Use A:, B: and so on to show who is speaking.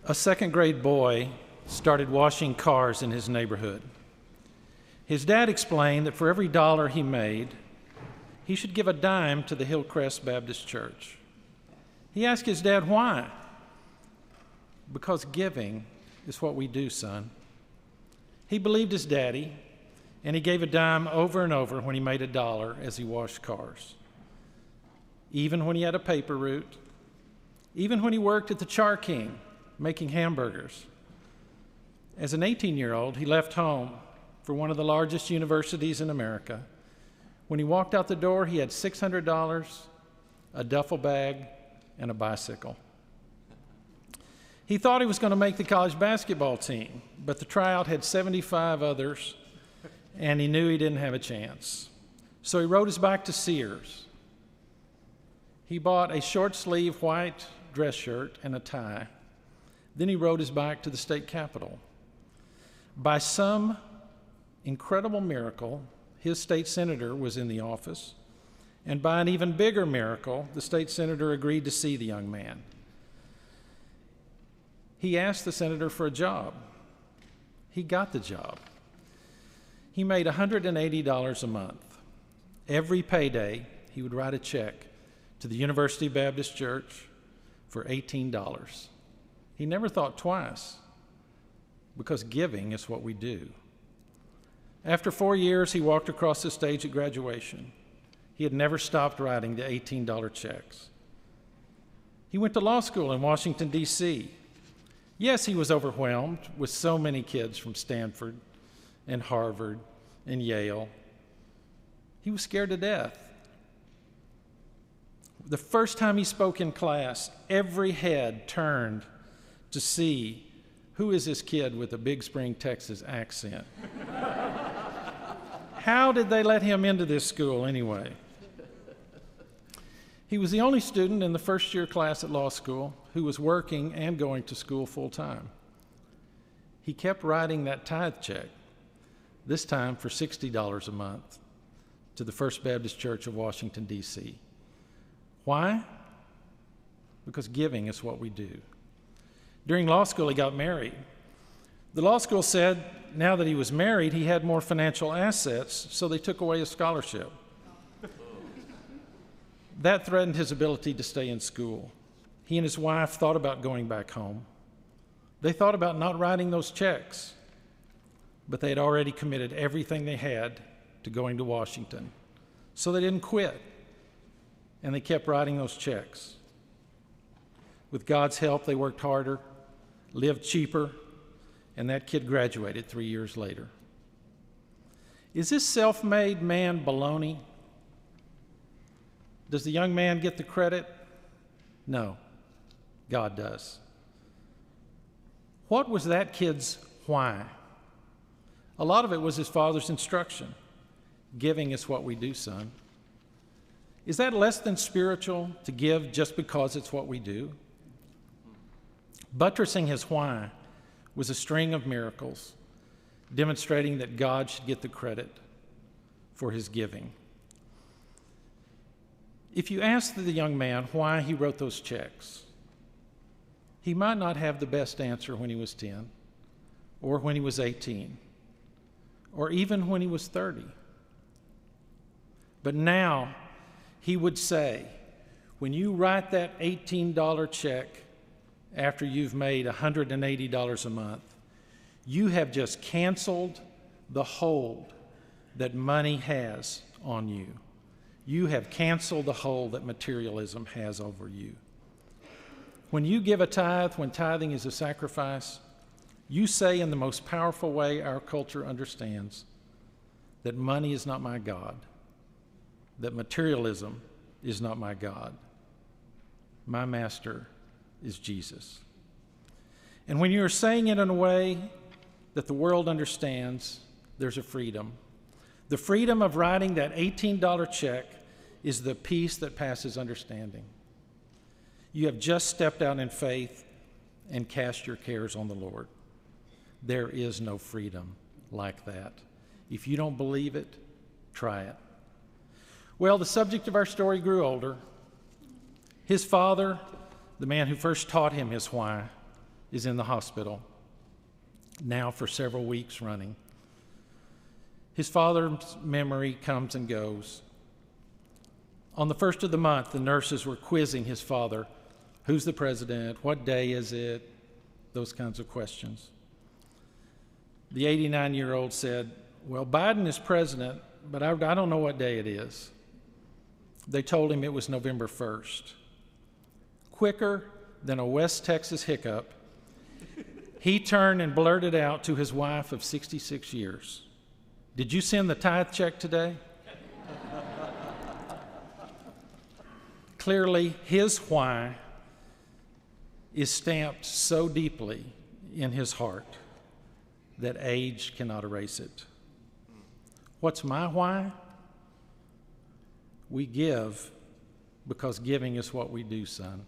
A: A second-grade boy started washing cars in his neighborhood. His dad explained that for every dollar he made, he should give a dime to the Hillcrest Baptist Church. He asked his dad why. Because giving is what we do, son. He believed his daddy, and he gave a dime over and over when he made a dollar as he washed cars. Even when he had a paper route, even when he worked at the Char King making hamburgers. As an 18-year-old, he left home for one of the largest universities in America. When he walked out the door, he had $600, a duffel bag, and a bicycle. He thought he was going to make the college basketball team, but the tryout had 75 others, and he knew he didn't have a chance. So he rode his bike to Sears. He bought a short-sleeve white dress shirt and a tie. Then he rode his bike to the state capitol. By some incredible miracle, his state senator was in the office, and by an even bigger miracle, the state senator agreed to see the young man. He asked the senator for a job. He got the job. He made $180 a month. Every payday, he would write a check to the University Baptist Church for $18. He never thought twice, because giving is what we do. After 4 years, he walked across the stage at graduation. He had never stopped writing the $18 checks. He went to law school in Washington, D.C. Yes, he was overwhelmed with so many kids from Stanford and Harvard and Yale. He was scared to death. The first time he spoke in class, every head turned to see who is this kid with a Big Spring, Texas accent. How did they let him into this school anyway? He was the only student in the first-year class at law school who was working and going to school full-time. He kept writing that tithe check, this time for $60 a month, to the First Baptist Church of Washington, D.C. Why? Because giving is what we do. During law school, he got married. The law school said now that he was married, he had more financial assets, so they took away his scholarship. That threatened his ability to stay in school. He and his wife thought about going back home. They thought about not writing those checks, but they had already committed everything they had to going to Washington. So they didn't quit, and they kept writing those checks. With God's help, they worked harder, lived cheaper, and that kid graduated 3 years later. Is this self-made man baloney? Does the young man get the credit? No, God does. What was that kid's why? A lot of it was his father's instruction. Giving is what we do, son. Is that less than spiritual to give just because it's what we do? Buttressing his why was a string of miracles demonstrating that God should get the credit for his giving. If you ask the young man why he wrote those checks, he might not have the best answer when he was 10, or when he was 18, or even when he was 30. But now he would say, when you write that $18 check after you've made $180 a month, you have just canceled the hold that money has on you. You have canceled the hold that materialism has over you. When you give a tithe, when tithing is a sacrifice, you say in the most powerful way our culture understands that money is not my God, that materialism is not my God. My master is Jesus. And when you're saying it in a way that the world understands, there's a freedom. The freedom of writing that $18 check is the peace that passes understanding. You have just stepped out in faith and cast your cares on the Lord. There is no freedom like that. If you don't believe it, try it. Well, the subject of our story grew older. His father, the man who first taught him his why, is in the hospital, now for several weeks running. His father's memory comes and goes. On the first of the month, the nurses were quizzing his father. Who's the president? What day is it? Those kinds of questions. The 89-year-old said, well, Biden is president, but I don't know what day it is. They told him it was November 1st. Quicker than a West Texas hiccup, he turned and blurted out to his wife of 66 years, did you send the tithe check today? Clearly, his why is stamped so deeply in his heart that age cannot erase it. What's my why? We give because giving is what we do, son.